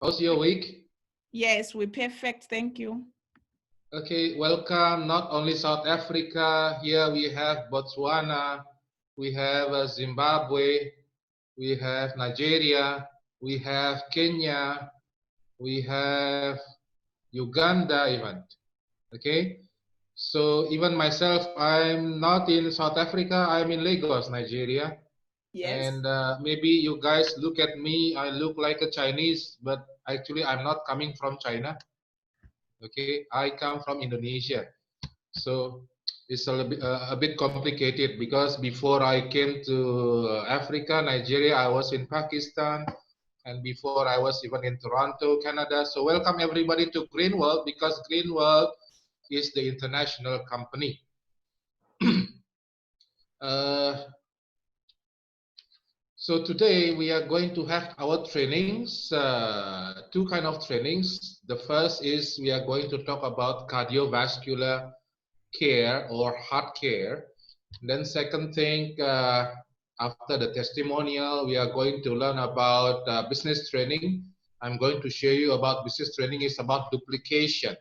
How's your week? Yes, we're perfect. Thank you. Okay, welcome not only South Africa, here we have Botswana, we have Zimbabwe, we have Nigeria, we have Kenya, we have Uganda even. Okay, so even myself, I'm not in South Africa, I'm in Lagos, Nigeria. Yes. And maybe you guys look at me, I look like a Chinese, but actually I'm not coming from China. Okay, I come from Indonesia. So it's a bit complicated because before I came to Africa, Nigeria, I was in Pakistan, and before I was even in Toronto, Canada. So welcome everybody to Green World because Green World is the international company. uh, so today we are going to have our trainings, two kind of trainings. The first is we are going to talk about cardiovascular care or heart care. Then second thing, after the testimonial, we are going to learn about business training. I'm going to show you about business training is about duplication.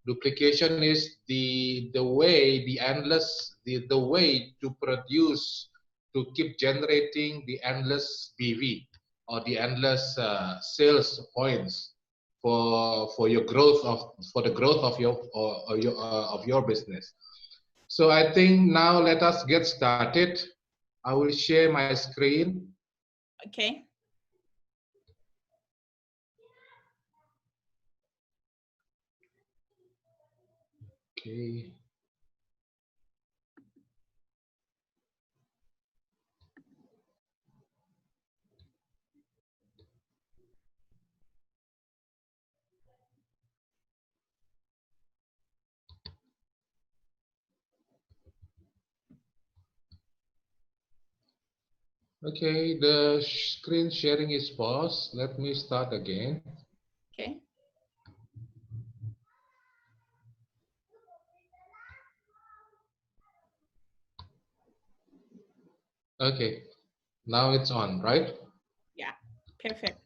Duplication is the way, the endless, the way to produce, to keep generating the endless BV or the endless sales points for your growth of for the growth of your business. So I think now let us get started. I will share my screen. Okay. Okay. Okay, the screen sharing is paused. Let me start again. Okay. Okay, now it's on, right? Yeah. Perfect.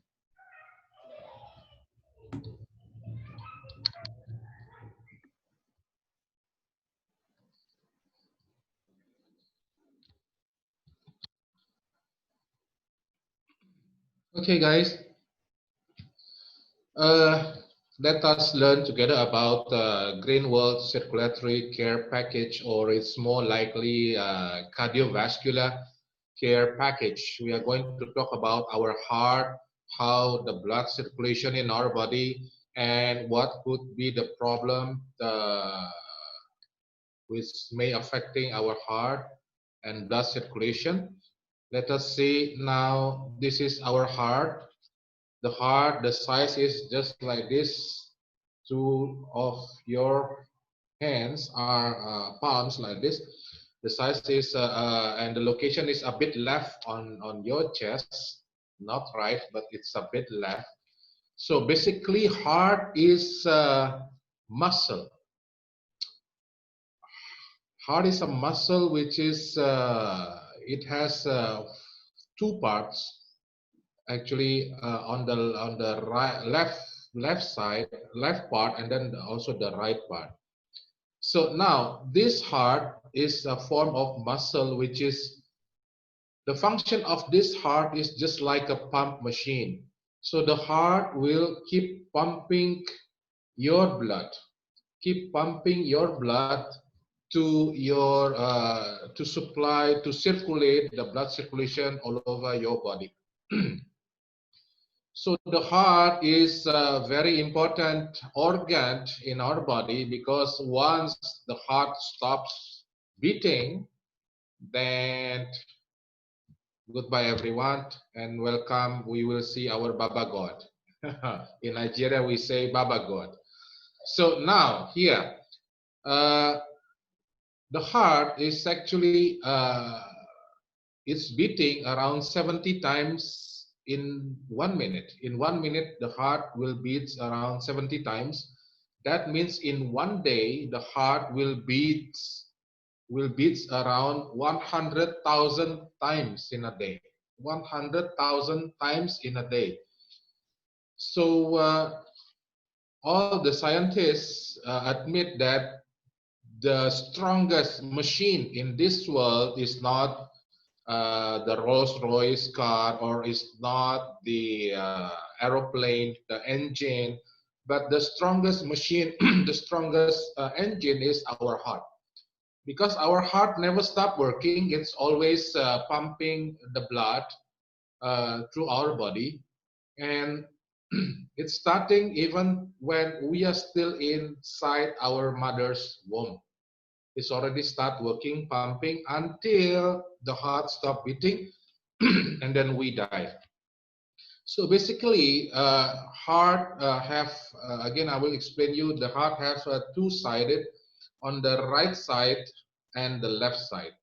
Okay, guys. Uh, Let us learn together about Green World Circulatory Care Package, or it's more likely cardiovascular care package. We are going to talk about our heart, how the blood circulation in our body, and what could be the problem which may affecting our heart and blood circulation. Let us see now. This is our heart. The heart, the size is just like this. Two of your hands are palms like this. The size is and the location is a bit left on your chest, not right, but it's a bit left. So basically, heart is muscle. Heart is a muscle which is it has two parts actually on the left side, left part, and then also the right part. So now this heart is a form of muscle which is the function of this heart is just like a pump machine. So the heart will keep pumping your blood, keep pumping your blood to your to supply to circulate the blood circulation all over your body. So the heart is a very important organ in our body because once the heart stops beating, then goodbye everyone and welcome. We will see our Baba God. In Nigeria, we say Baba God. So now here, uh, the heart is actually it's beating around 70 times in 1 minute. In 1 minute, the heart will beat around 70 times. That means in one day, the heart will beat around 100,000 times in a day. 100,000 times in a day. So all the scientists admit that the strongest machine in this world is not the Rolls-Royce car, or is not the aeroplane, the engine, but the strongest machine, the strongest engine is our heart. Because our heart never stop working, it's always pumping the blood through our body, and it's starting even when we are still inside our mother's womb. It's already start working, pumping until the heart stop beating, and then we die. So basically, heart have again, I will explain you. The heart has two-sided, on the right side and the left side.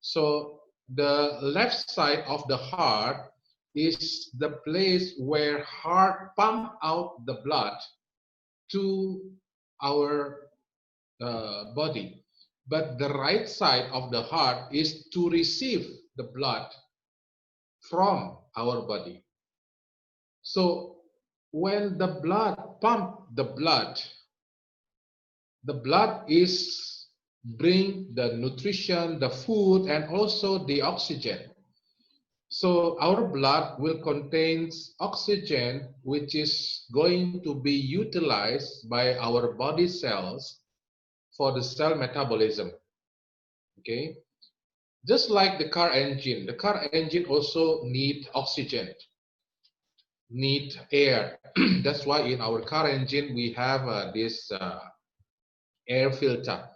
So the left side of the heart is the place where heart pump out the blood to our body. But the right side of the heart is to receive the blood from our body. So when the blood pump the blood is bring the nutrition, the food, and also the oxygen. So our blood will contain oxygen, which is going to be utilized by our body cells for the cell metabolism. Okay, just like the car engine also need oxygen, need air. That's why in our car engine we have this air filter.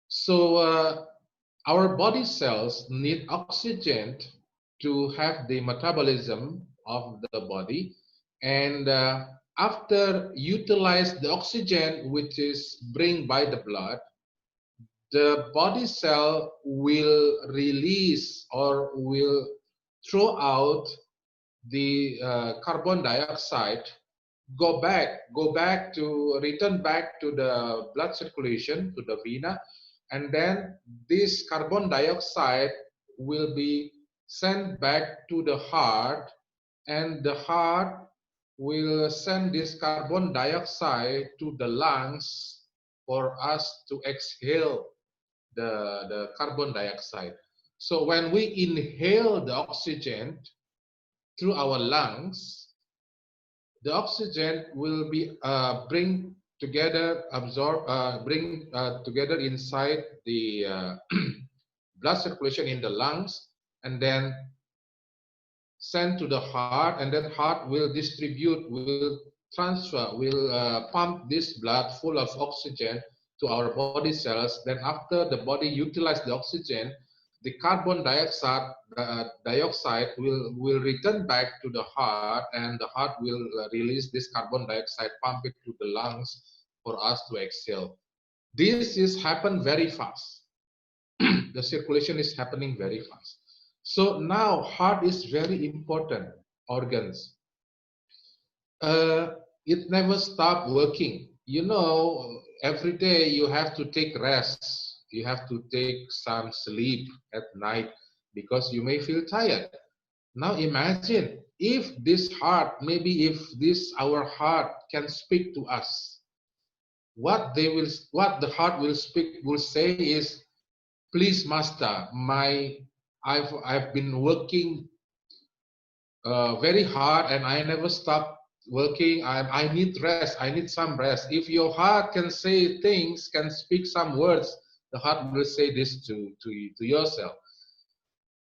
So our body cells need oxygen to have the metabolism of the body, and after utilize the oxygen which is bring by the blood, the body cell will release or will throw out the carbon dioxide, return back to the blood circulation, to the vena, and then this carbon dioxide will be sent back to the heart, and the heart will send this carbon dioxide to the lungs for us to exhale the carbon dioxide. So when we inhale the oxygen through our lungs, the oxygen will be bring together, bring together inside the blood circulation in the lungs, and then send to the heart, and then heart will distribute, will transfer, will pump this blood full of oxygen to our body cells. Then after the body utilize the oxygen, the carbon dioxide will return back to the heart, and the heart will release this carbon dioxide, pump it to the lungs for us to exhale. This is happen very fast. The circulation is happening very fast. So now heart is very important organs. It never stop working. You know, every day you have to take rest. You have to take some sleep at night because you may feel tired. Now imagine if this heart, maybe if this our heart can speak to us. What the heart will say is, please, Master, I've been working very hard and I never stop working. I need rest. I need some rest. If your heart can say things, can speak some words, the heart will say this to yourself.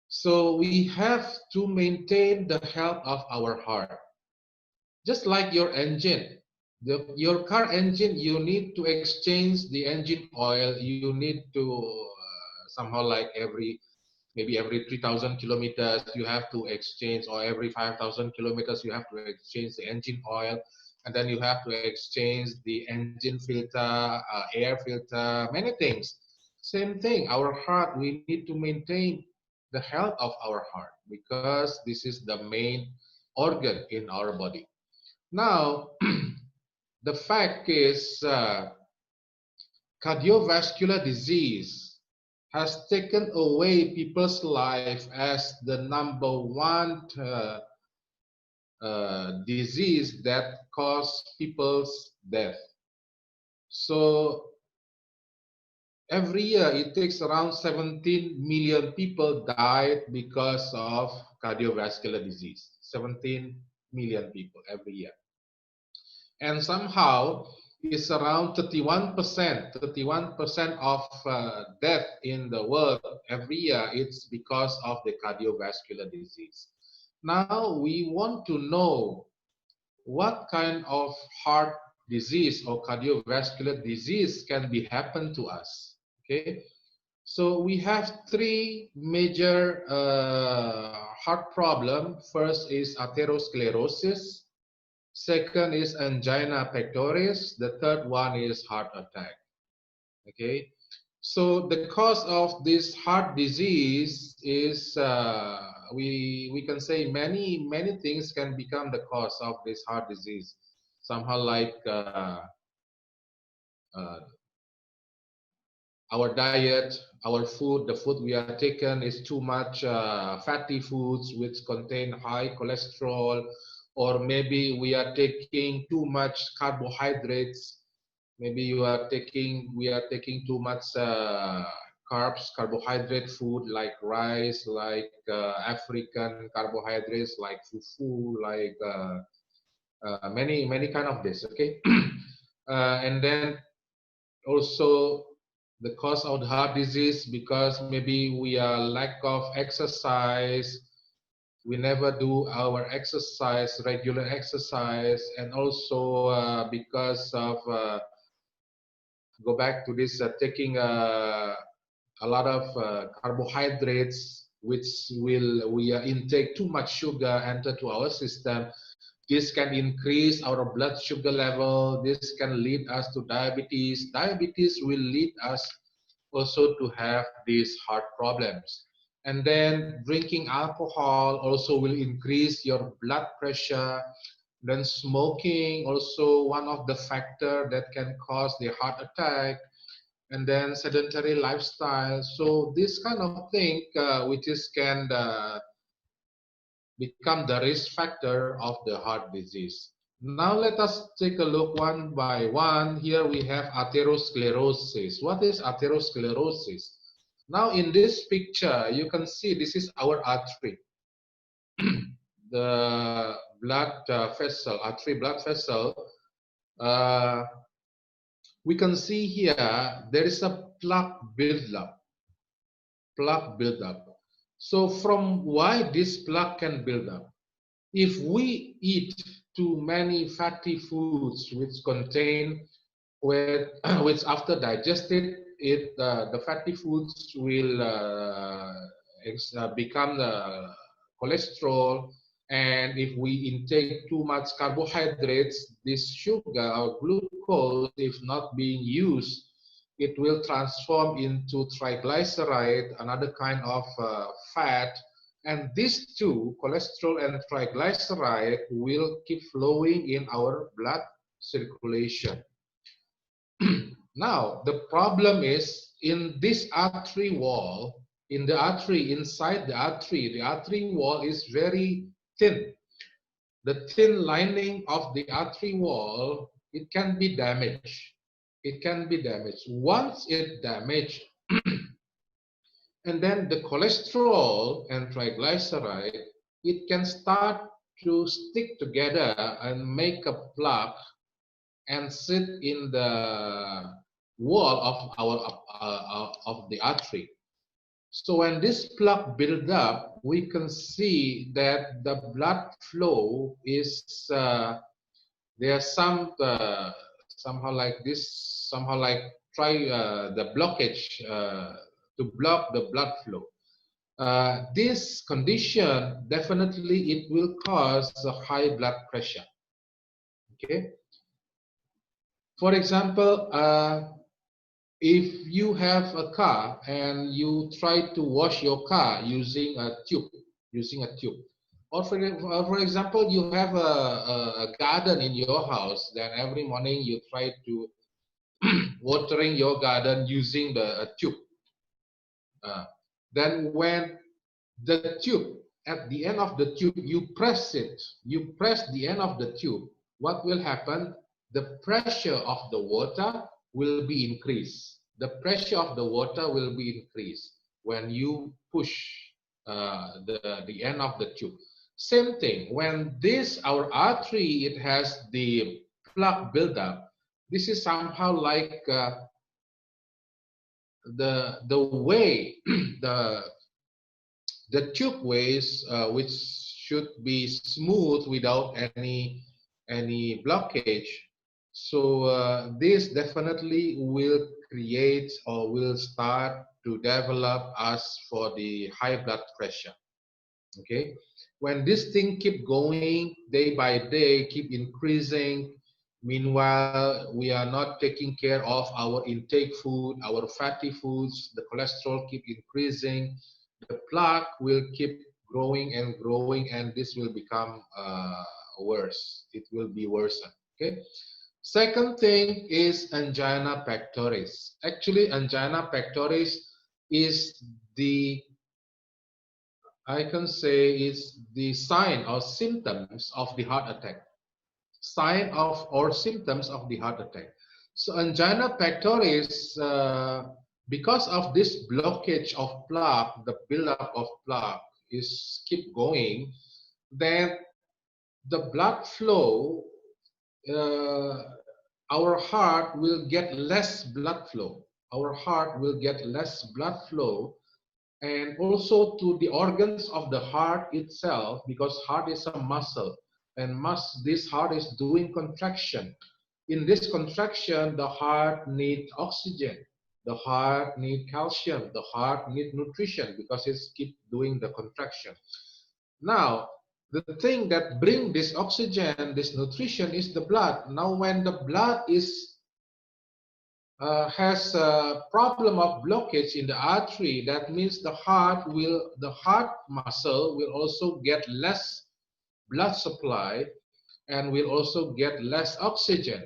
So we have to maintain the health of our heart. Just like your engine, your car engine, you need to exchange the engine oil. You need to somehow, like maybe every 3,000 kilometers you have to exchange, or every 5,000 kilometers you have to exchange the engine oil, and then you have to exchange the engine filter, air filter, many things. Same thing, our heart, we need to maintain the health of our heart because this is the main organ in our body. Now, the fact is cardiovascular disease has taken away people's life as the number one disease that cause people's death. So every year it takes around 17 million people died because of cardiovascular disease. 17 million people every year. And somehow it's around 31% of death in the world every year. It's because of the cardiovascular disease. Now we want to know what kind of heart disease or cardiovascular disease can be happen to us. Okay, so we have three major heart problem. First is atherosclerosis. Second is angina pectoris. The third one is heart attack. Okay, so the cause of this heart disease is we can say many things can become the cause of this heart disease. Somehow like our diet, our food, the food we are taking is too much fatty foods which contain high cholesterol, or maybe we are taking too much carbohydrates. Maybe we are taking too much carbs, carbohydrate food like rice, like African carbohydrates, like fufu, like many kind of this. Okay, and then also the cause of the heart disease because maybe we are lack of exercise. We never do our exercise, regular exercise, and also because of go back to this taking a lot of carbohydrates, which we intake too much sugar enter to our system. This can increase our blood sugar level. This can lead us to diabetes. Diabetes will lead us also to have these heart problems. And then drinking alcohol also will increase your blood pressure. Then smoking also one of the factor that can cause the heart attack. And then sedentary lifestyle. So this kind of thing, which is can become the risk factor of the heart disease. Now let us take a look one by one. Here we have atherosclerosis. What is atherosclerosis? Now in this picture, you can see this is our artery. The blood vessel, artery blood vessel. We can see here there is a plaque buildup. Plaque buildup. So from why this plaque can build up? If we eat too many fatty foods which contain, which after digested, the fatty foods will become the cholesterol. And if we intake too much carbohydrates, this sugar or glucose, if not being used, it will transform into triglyceride, another kind of fat. And these two, cholesterol and triglyceride, will keep flowing in our blood circulation. Now, the problem is in this artery wall, in the artery, inside the artery wall is very thin. The thin lining of the artery wall, it can be damaged. It can be damaged. Once it damaged, and then the cholesterol and triglyceride, it can start to stick together and make a plaque and sit in the wall of of the artery. So when this plaque builds up, we can see that the blood flow is there are some somehow like this, somehow like try the blockage to block the blood flow. This condition definitely it will cause a high blood pressure. Okay. For example, if you have a car and you try to wash your car using a tube, or for example, you have a garden in your house, then every morning you try to watering your garden using the tube. Then when the tube at the end of the tube, you press it, you press the end of the tube, what will happen? The pressure of the water will be increased. The pressure of the water will be increased when you push the end of the tube. Same thing, when this, our artery, it has the plaque buildup, this is somehow like the way the tube ways, which should be smooth without any blockage. So this definitely will create or will start to develop us for the high blood pressure. Okay, when this thing keep going day by day, keep increasing, meanwhile we are not taking care of our intake food, our fatty foods, the cholesterol keep increasing, the plaque will keep growing and growing, and this will become worse. It will be worse. Okay, second thing is angina pectoris. Actually, angina pectoris is the, I can say, is the sign or symptoms of the heart attack. Sign of or symptoms of the heart attack. So angina pectoris, because of this blockage of plaque, the buildup of plaque is keep going, then the blood flow, uh, our heart will get less blood flow. Our heart will get less blood flow, and also to the organs of the heart itself, because heart is a muscle, and this heart is doing contraction. In this contraction, the heart needs oxygen, the heart needs calcium, the heart needs nutrition, because it's keep doing the contraction. Now, the thing that bring this oxygen, this nutrition, is the blood. Now when the blood is has a problem of blockage in the artery, that means the heart muscle will also get less blood supply and will also get less oxygen.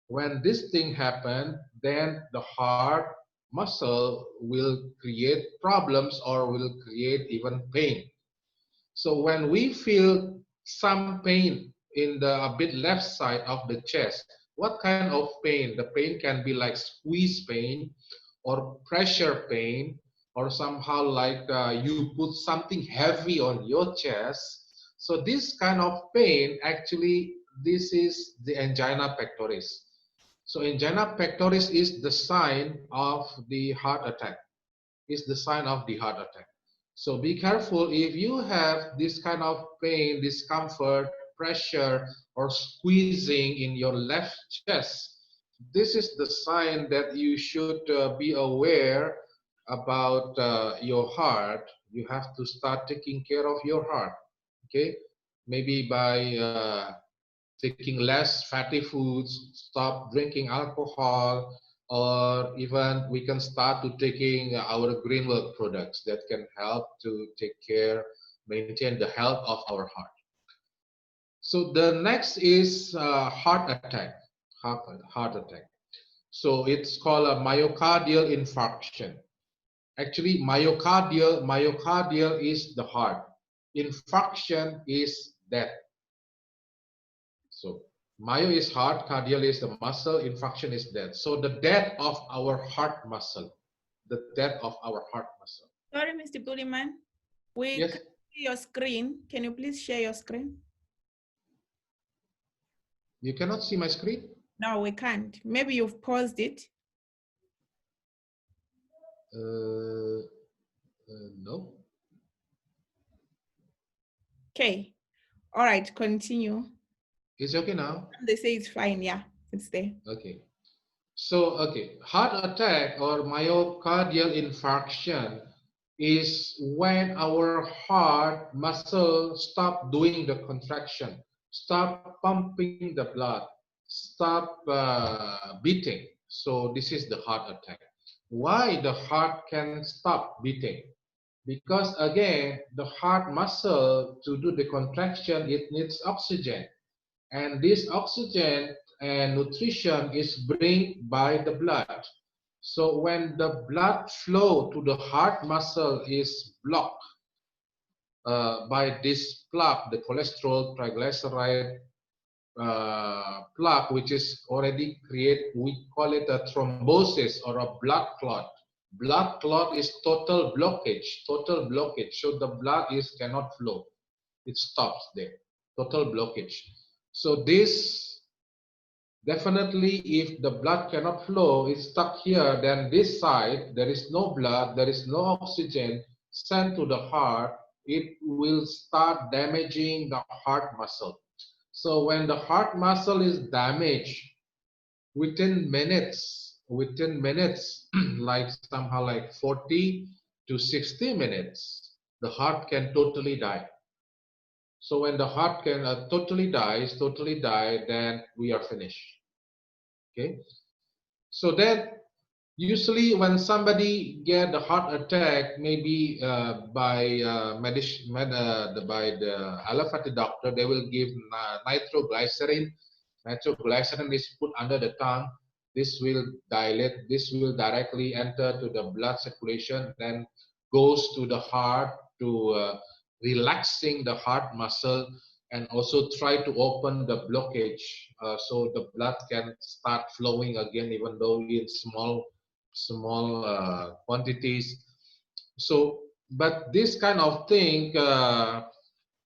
When this thing happens, then the heart muscle will create problems or will create even pain. So when we feel some pain in the a bit left side of the chest, what kind of pain? The pain can be like squeeze pain or pressure pain, or somehow like you put something heavy on your chest. So this kind of pain, actually, this is the angina pectoris. So angina pectoris is the sign of the heart attack, is the sign of the heart attack. So be careful if you have this kind of pain, discomfort, pressure, or squeezing in your left chest. This is the sign that you should be aware about your heart. You have to start taking care of your heart. Okay, maybe by taking less fatty foods, stop drinking alcohol, or even we can start to taking our green milk products that can help to take care, maintain the health of our heart. So the next is heart attack, heart attack. So it's called a myocardial infarction. Actually, myocardial is the heart. Infarction is death. So myo is heart, cardial is the muscle, infarction is death. So the death of our heart muscle, the death of our heart muscle. Sorry, Mr. Buliman. We Yes. can see your screen. Can you please share your screen? You cannot see my screen? No, we can't. Maybe you've paused it. No. Okay. All right, continue. It's okay now? They say it's fine. Yeah, it's there. Okay. So, okay, heart attack or myocardial infarction is when our heart muscle stop doing the contraction, stop pumping the blood, stop beating. So this is the heart attack. Why the heart can stop beating? Because again, the heart muscle, to do the contraction, it needs oxygen. And this oxygen and nutrition is bring by the blood. So when the blood flow to the heart muscle is blocked, by this plaque, the cholesterol triglyceride plaque, which is already create, we call it a thrombosis or a blood clot. Blood clot is total blockage, total blockage. So the blood cannot flow. It stops there, total blockage. So this definitely, if the blood cannot flow, it's stuck here, then this side, there is no blood, there is no oxygen sent to the heart, it will start damaging the heart muscle. So when the heart muscle is damaged, within minutes, like somehow like 40 to 60 minutes, the heart can totally die. So when the heart can totally die, then we are finished. Okay. So that usually when somebody get a heart attack, maybe by the allopathy doctor, they will give nitroglycerin. Nitroglycerin is put under the tongue. This will dilate. This will directly enter to the blood circulation, then goes to the heart to relaxing the heart muscle and also try to open the blockage so the blood can start flowing again, even though in small quantities. So, but this kind of thing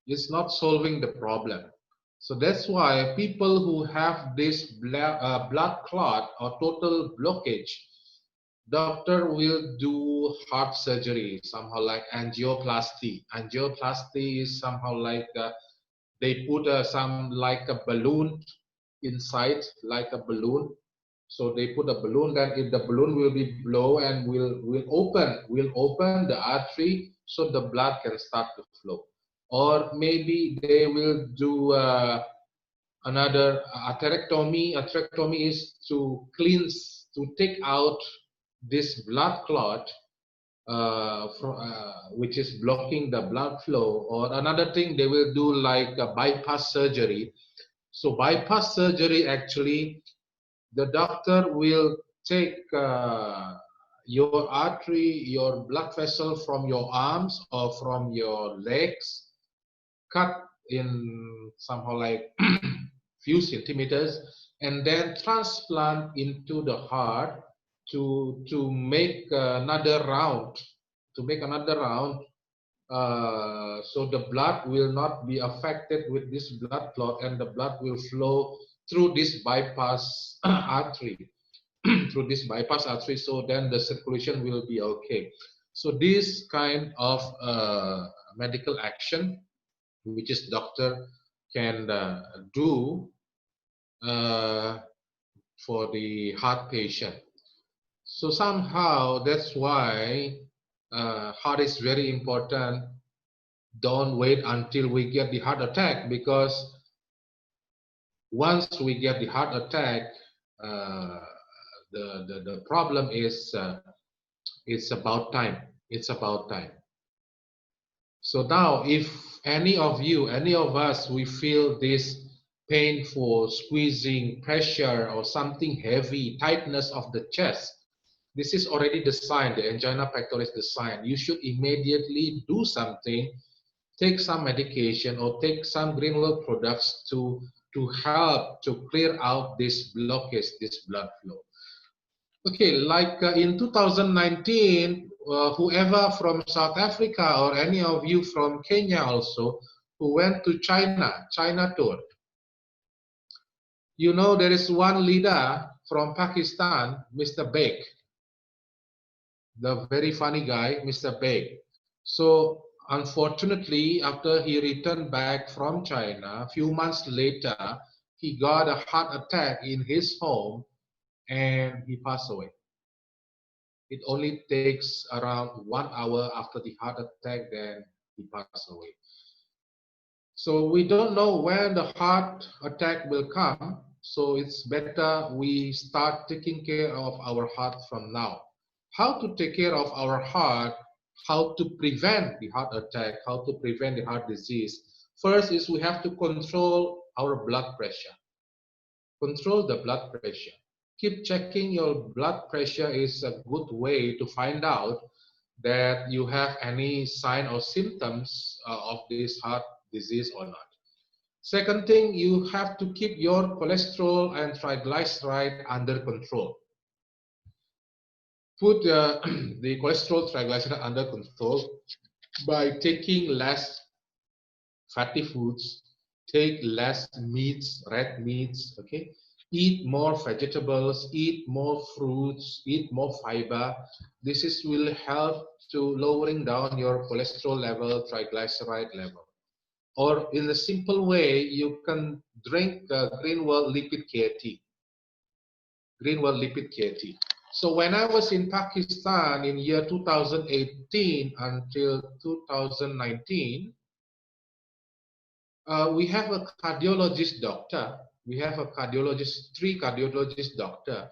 is not solving the problem. So that's why people who have this blood clot or total blockage, doctor will do heart surgery, somehow like angioplasty. Angioplasty is somehow like they put some like a balloon inside, like a balloon. So they put a balloon, then if the balloon will be blow and will open the artery so the blood can start to flow. Or maybe they will do another atherectomy. Atherectomy is to cleanse, to take out this blood clot which is blocking the blood flow. Or another thing, they will do like a bypass surgery. So bypass surgery, actually, the doctor will take your artery, your blood vessel from your arms or from your legs, cut in somehow like few centimeters, and then transplant into the heart to make another round, so the blood will not be affected with this blood clot, and the blood will flow through this bypass artery, so then the circulation will be okay. So this kind of medical action, which is doctor can do for the heart patient. So somehow that's why heart is very important. Don't wait until we get the heart attack, because once we get the heart attack, the problem is it's about time. It's about time. So now, if any of you, any of us, we feel this painful squeezing, pressure, or something heavy, tightness of the chest, this is already the sign. The angina pectoris is the sign. You should immediately do something, take some medication or take some granular products to help to clear out this blockage, this blood flow. Okay, like in 2019, whoever from South Africa or any of you from Kenya also who went to China tour, you know there is one leader from Pakistan, Mr. Beg, the very funny guy, Mr. Beg. So unfortunately, after he returned back from China, a few months later, he got a heart attack in his home and he passed away. It only takes around 1 hour after the heart attack, then he passed away. So we don't know when the heart attack will come. So it's better we start taking care of our heart from now. How to take care of our heart, how to prevent the heart attack, how to prevent the heart disease. First is we have to control our blood pressure. Control the blood pressure. Keep checking your blood pressure is a good way to find out that you have any sign or symptoms of this heart disease or not. Second thing, you have to keep your cholesterol and triglyceride under control. Put the cholesterol triglyceride under control by taking less fatty foods, take less meats, red meats, okay? Eat more vegetables, eat more fruits, eat more fiber. This is will help to lowering down your cholesterol level, triglyceride level. Or in a simple way, you can drink Greenwell Lipid Care Tea. Greenwell Lipid Care Tea. So when I was in Pakistan in year 2018 until 2019, we have a cardiologist doctor. We have a cardiologist, 3 cardiologist doctor.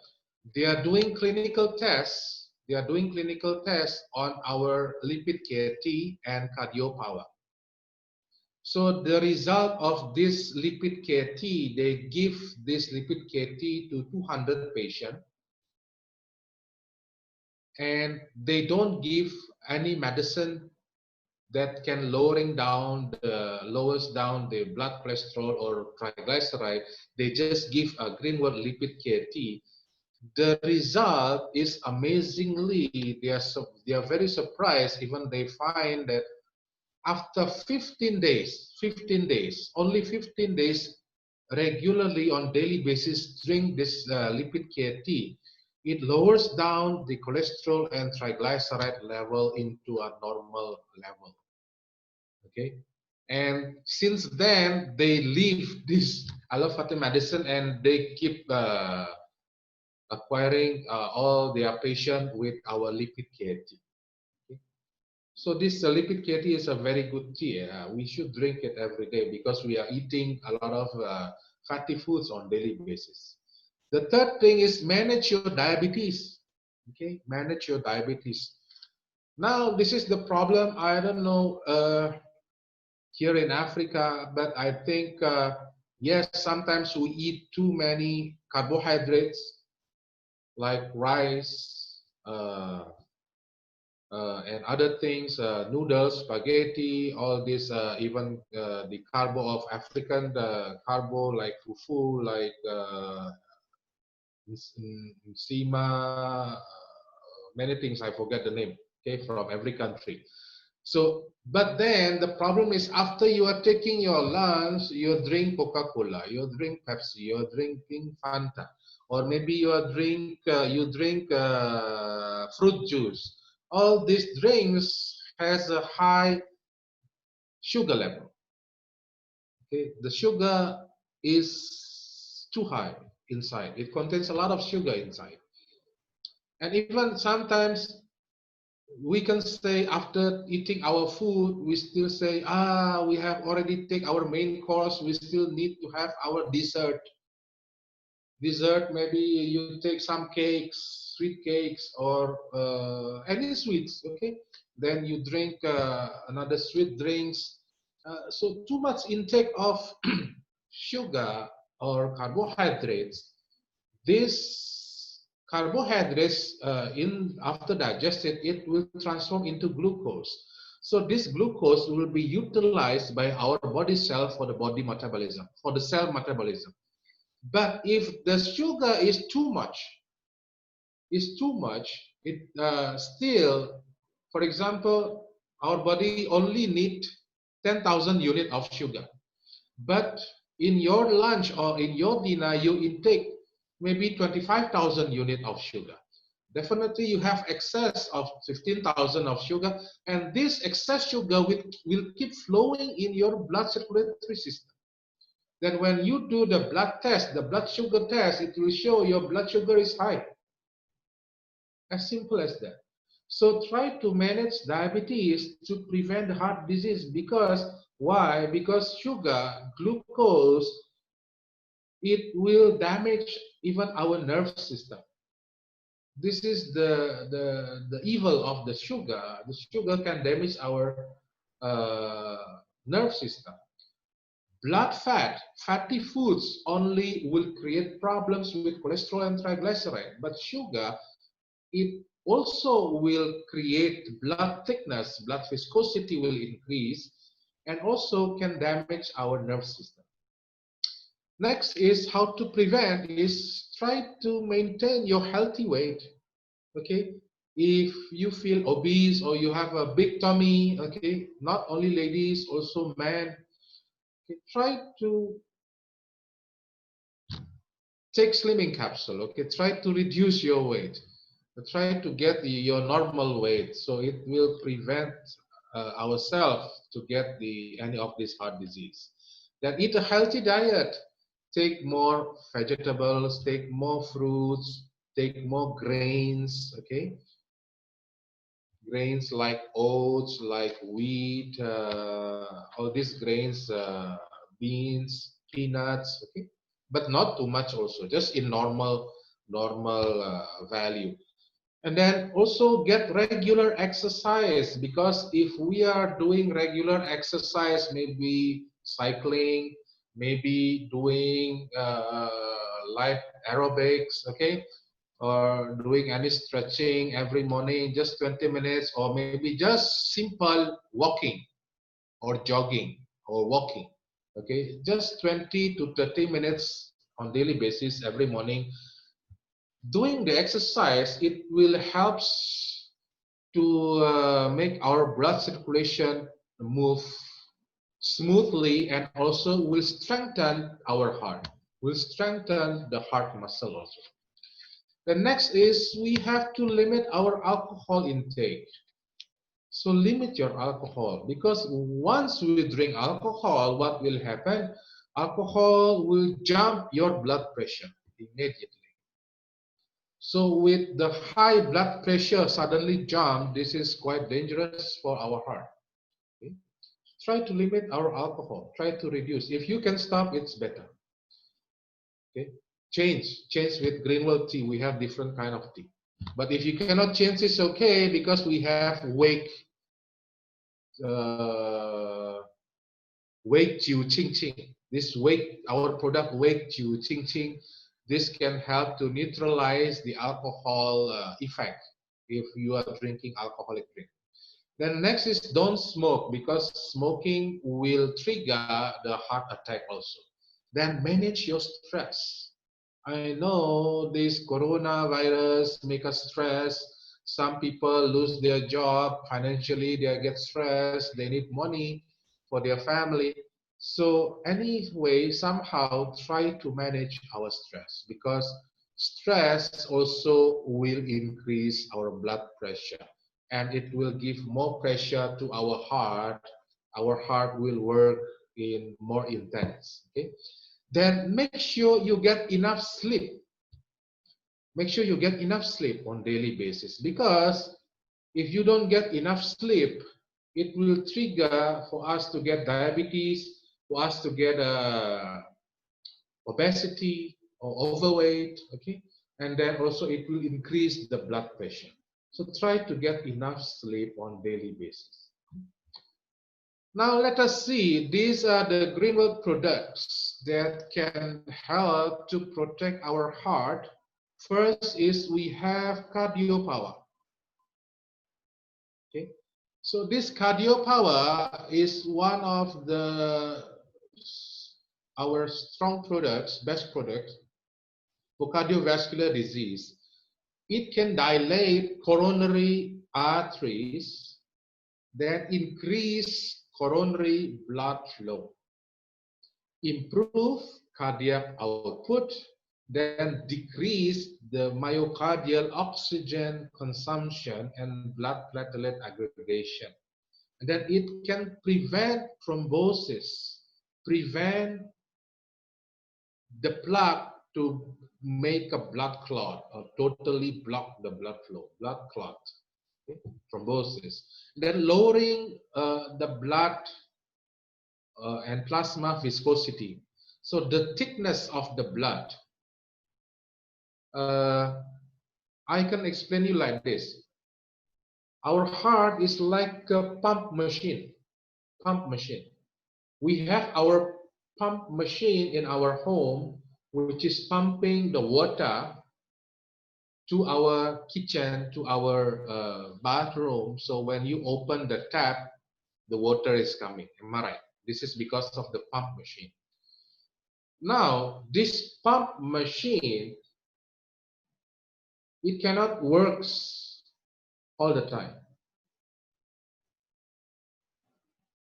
They are doing clinical tests. They are doing clinical tests on our lipid care T and cardio power. So the result of this lipid care T, they give this lipid care T to 200 patients, and they don't give any medicine that can lowers down the blood cholesterol or triglyceride. They just give a Greenwood lipid care tea. The result is amazingly, they are very surprised. Even they find that after 15 days, only 15 days, regularly on daily basis, drink this lipid care tea, it lowers down the cholesterol and triglyceride level into a normal level. Okay, and since then they leave this allopathic medicine and they keep acquiring all their patients with our lipid care tea. Okay? So this lipid care tea is a very good tea. We should drink it every day because we are eating a lot of fatty foods on daily basis. The third thing is manage your diabetes. Okay, manage your diabetes. Now this is the problem. I don't know. Here in Africa, but I think, yes, sometimes we eat too many carbohydrates like rice and other things, noodles, spaghetti, all this, even the carbo of African, the carbo like fufu, like nsima, many things, I forget the name, okay, from every country. So, but then the problem is after you are taking your lunch, you drink Coca-Cola, you drink Pepsi, you're drinking Fanta, or maybe you drink fruit juice. All these drinks has a high sugar level. Okay, the sugar is too high inside. It contains a lot of sugar inside, and even sometimes we can say after eating our food, we still say, we have already take our main course, we still need to have our dessert. Dessert, maybe you take some cakes, sweet cakes, or any sweets, okay? Then you drink another sweet drinks. So too much intake of sugar or carbohydrates, this carbohydrates in after digested, it will transform into glucose. So this glucose will be utilized by our body cell for the body metabolism, for the cell metabolism. But if the sugar is too much, it still, for example, our body only need 10,000 units of sugar. But in your lunch or in your dinner, you intake maybe 25,000 units of sugar. Definitely you have excess of 15,000 of sugar, and this excess sugar will keep flowing in your blood circulatory system. Then when you do the blood test, the blood sugar test, it will show your blood sugar is high. As simple as that. So try to manage diabetes to prevent heart disease. Because why? Because sugar, glucose, it will damage even our nerve system. This is the evil of the sugar. The sugar can damage our nerve system. Blood fat, fatty foods only will create problems with cholesterol and triglyceride. But sugar, it also will create blood thickness, blood viscosity will increase, and also can damage our nerve system. Next is how to prevent is try to maintain your healthy weight. Okay, if you feel obese or you have a big tummy, okay, not only ladies, also men, okay, try to take slimming capsule. Okay, try to reduce your weight, try to get your normal weight, so it will prevent ourselves to get any of this heart disease. Then eat a healthy diet, take more vegetables, take more fruits, take more grains. Okay, grains like oats, like wheat, all these grains, beans, peanuts, okay, but not too much also, just in normal value. And then also get regular exercise, because if we are doing regular exercise, maybe cycling, maybe doing light aerobics, okay, or doing any stretching every morning, just 20 minutes, or maybe just simple walking or jogging or walking. Okay, just 20 to 30 minutes on daily basis every morning. Doing the exercise, it will help to make our blood circulation move smoothly, and also will strengthen our heart, will strengthen the heart muscle also. The next is we have to limit our alcohol intake. So limit your alcohol, because once we drink alcohol, what will happen? Alcohol will jump your blood pressure immediately. So with the high blood pressure suddenly jump, this is quite dangerous for our heart. Okay? Try to limit our alcohol, try to reduce. If you can stop, it's better. Okay? Change with Greenwell tea. We have different kind of tea. But if you cannot change, it's okay, because we have uh, Wake Chiu Ching Ching. This our product Wake Chiu Ching Ching. This can help to neutralize the alcohol effect if you are drinking alcoholic drink. Then next is don't smoke, because smoking will trigger the heart attack also. Then manage your stress. I know this coronavirus make us stress. Some people lose their job financially, they get stressed, they need money for their family. So anyway, somehow try to manage our stress, because stress also will increase our blood pressure, and it will give more pressure to our heart. Our heart will work in more intense. Okay, then make sure you get enough sleep. Make sure you get enough sleep on daily basis, because if you don't get enough sleep, it will trigger for us to get diabetes, for us to get obesity or overweight. Okay, and then also it will increase the blood pressure. So try to get enough sleep on daily basis. Now let us see, these are the Greenwell products that can help to protect our heart. First is we have Cardio Power. Okay, so this Cardio Power is one of our strong products, best products for cardiovascular disease. It can dilate coronary arteries, that increase coronary blood flow, improve cardiac output, then decrease the myocardial oxygen consumption and blood platelet aggregation. And then it can prevent thrombosis, prevent the plaque to make a blood clot or totally block the blood flow, blood clot, okay? Thrombosis. Then lowering the blood and plasma viscosity. So the thickness of the blood. I can explain you like this. Our heart is like a pump machine. Pump machine. We have our pump machine in our home, which is pumping the water to our kitchen, to our bathroom. So when you open the tap, the water is coming. Am I right? This is because of the pump machine. Now, this pump machine, it cannot work all the time.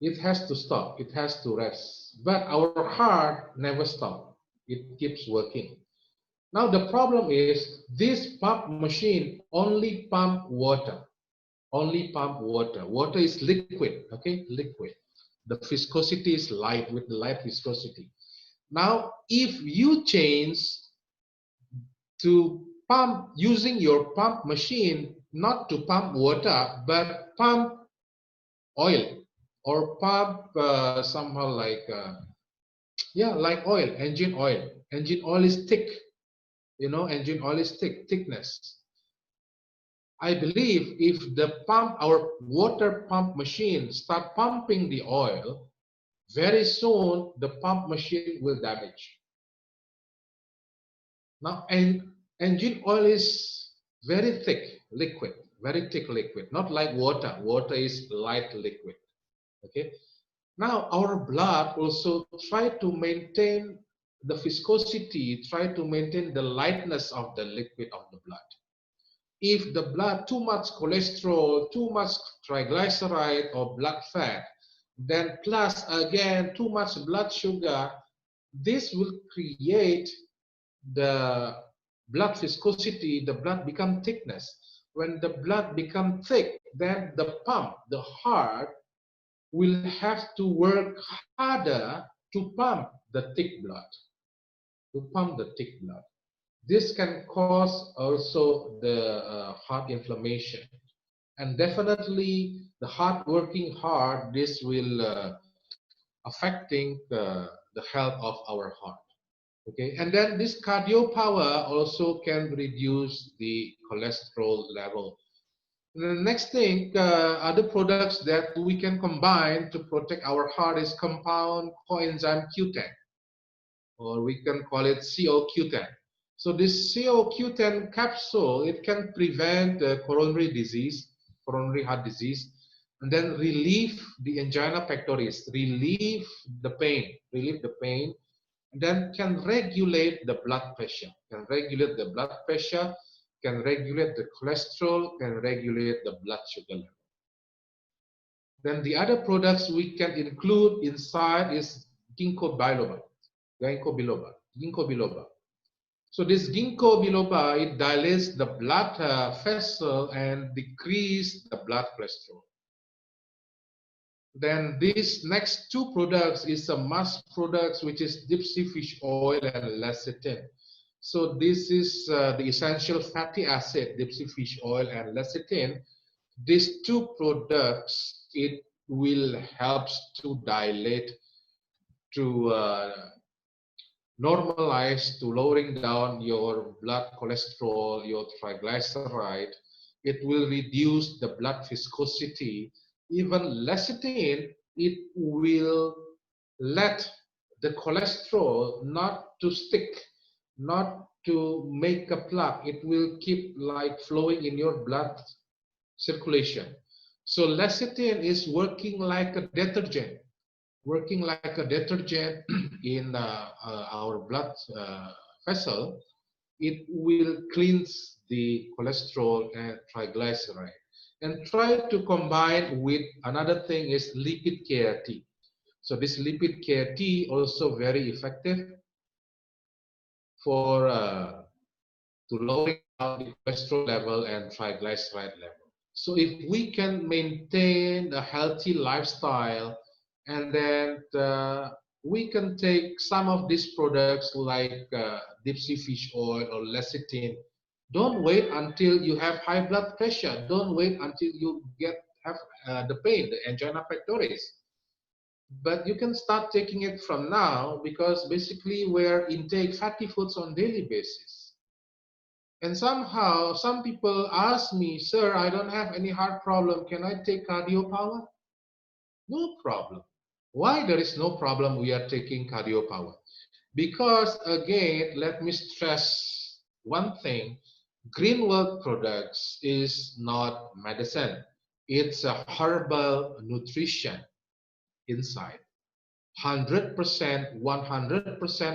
It has to stop. It has to rest. But our heart never stops. It keeps working. Now the problem is this pump machine only pump water. Only pump water. Water is liquid, okay? Liquid. The viscosity is light with the light viscosity. Now, if you change to pump using your pump machine, not to pump water, but pump oil or pump somehow like, yeah, like oil, engine oil. Engine oil is thick, you know, engine oil is thickness. I believe if the pump, our water pump machine start pumping the oil, very soon the pump machine will damage. Now, and engine oil is very thick liquid, very thick liquid, not like water. Water is light liquid. Okay. Now, our blood also try to maintain the viscosity, try to maintain the lightness of the liquid of the blood. If the blood too much cholesterol, too much triglyceride or blood fat, then plus again too much blood sugar, this will create the blood viscosity, the blood become thickness. When the blood become thick, then the pump, the heart, will have to work harder to pump the thick blood, to pump the thick blood. This can cause also the heart inflammation. And definitely the heart working hard, this will affecting the health of our heart. Okay, and then this cardio power also can reduce the cholesterol level. The next thing, other products that we can combine to protect our heart is compound coenzyme Q10, or we can call it CoQ10. So this CoQ10 capsule, it can prevent coronary disease, coronary heart disease, and then relieve the angina pectoris, relieve the pain, and then can regulate the blood pressure, can regulate the cholesterol, can regulate the blood sugar level. Then the other products we can include inside is ginkgo biloba. So this ginkgo biloba, it dilates the blood vessel and decrease the blood cholesterol. Then these next two products is a must products, which is deep sea fish oil and lecithin. So this is the essential fatty acid, deep sea fish oil and lecithin. These two products, it will help to dilate, to normalize, to lowering down your blood cholesterol, your triglyceride. It will reduce the blood viscosity. Even lecithin, it will let the cholesterol not to stick, not to make a plaque. It will keep like flowing in your blood circulation. So lecithin is working like a detergent, in our blood vessel. It will cleanse the cholesterol and triglyceride. And try to combine with another thing is lipid KRT. So this lipid KRT also very effective for to lowering down the cholesterol level and triglyceride level. So if we can maintain a healthy lifestyle, and then we can take some of these products like deep sea fish oil or lecithin. Don't wait until you have high blood pressure. Don't wait until you have the pain, the angina pectoris. But you can start taking it from now, because basically we're intake fatty foods on daily basis. And somehow some people ask me, sir, I don't have any heart problem. Can I take cardio power? No problem. Why there is no problem we are taking cardio power? Because again, let me stress one thing. Greenworld products is not medicine. It's a herbal nutrition inside. 100%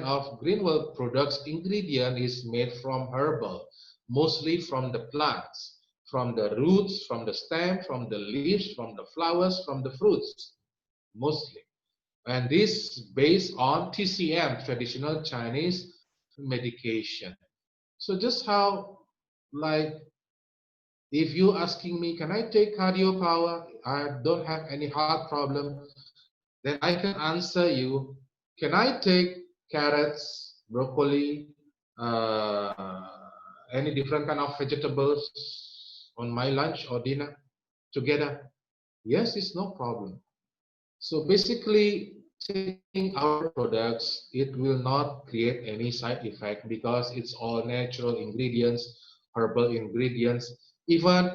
of Greenworld products ingredient is made from herbal, mostly from the plants, from the roots, from the stem, from the leaves, from the flowers, from the fruits, mostly. And this based on TCM, traditional Chinese medication. So just how, like, if you asking me, can I take cardio power? I don't have any heart problem. Then I can answer you, can I take carrots, broccoli, uh, any different kind of vegetables on my lunch or dinner together? Yes, it's no problem. So basically, taking our products, it will not create any side effect because it's all natural ingredients, herbal ingredients. Even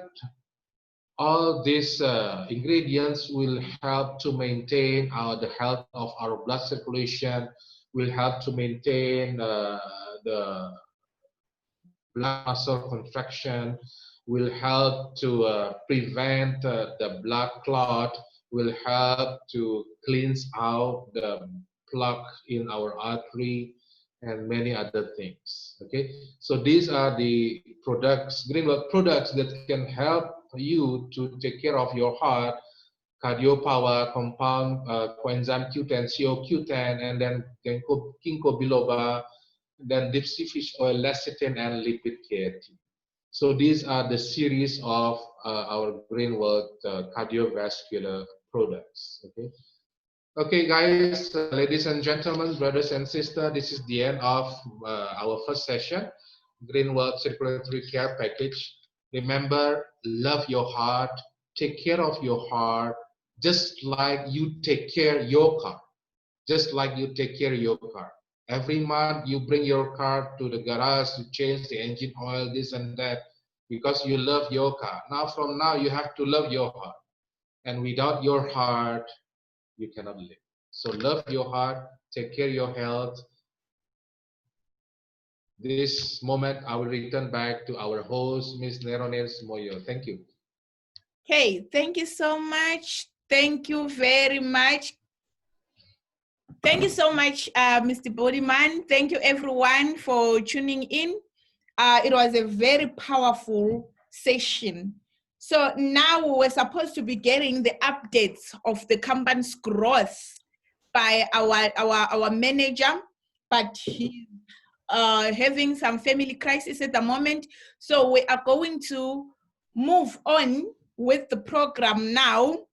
all these ingredients will help to maintain the health of our blood circulation, will help to maintain the blood muscle contraction, will help to prevent the blood clot, will help to cleanse out the plaque in our artery, and many other things. Okay, so these are the products, Greenworld products that can help you to take care of your heart: cardio power, compound coenzyme Q10, CoQ10, and then ginkgo biloba, then deep sea fish oil, lecithin, and lipid creatine. So these are the series of our Greenworld cardiovascular products. Okay. Okay, guys, ladies and gentlemen, brothers and sisters, this is the end of our first session, Greenworld Circulatory Care Package. Remember, love your heart, take care of your heart, just like you take care your car, just like you take care your car. Every month you bring your car to the garage to change the engine oil, this and that, because you love your car. Now from now you have to love your heart. And without your heart, you cannot live. So love your heart, take care of your health. This moment, I will return back to our host, Ms. Nerones Moyo. Thank you. Okay, thank you so much. Thank you very much. Thank you so much, Mr. Bodyman. Thank you everyone for tuning in. It was a very powerful session. So now we're supposed to be getting the updates of the company's growth by our manager, but he's having some family crisis at the moment. So we are going to move on with the program now.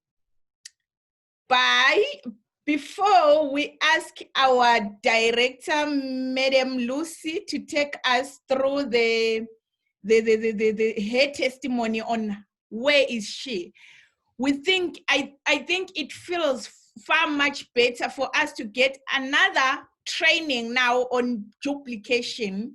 Before we ask our director, Madam Lucy, to take us through her testimony on where is she, I think it feels far much better for us to get another training now on duplication.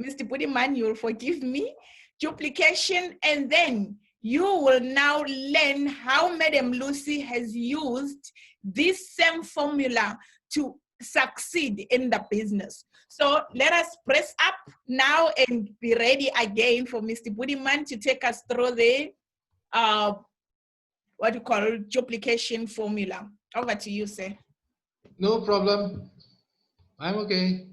Mr. Budiman, you'll forgive me. Duplication, and then you will now learn how Madam Lucy has used this same formula to succeed in the business. So let us press up now and be ready again for Mr. Budiman to take us through the what you call duplication formula. Over to you, sir. No problem. I'm okay.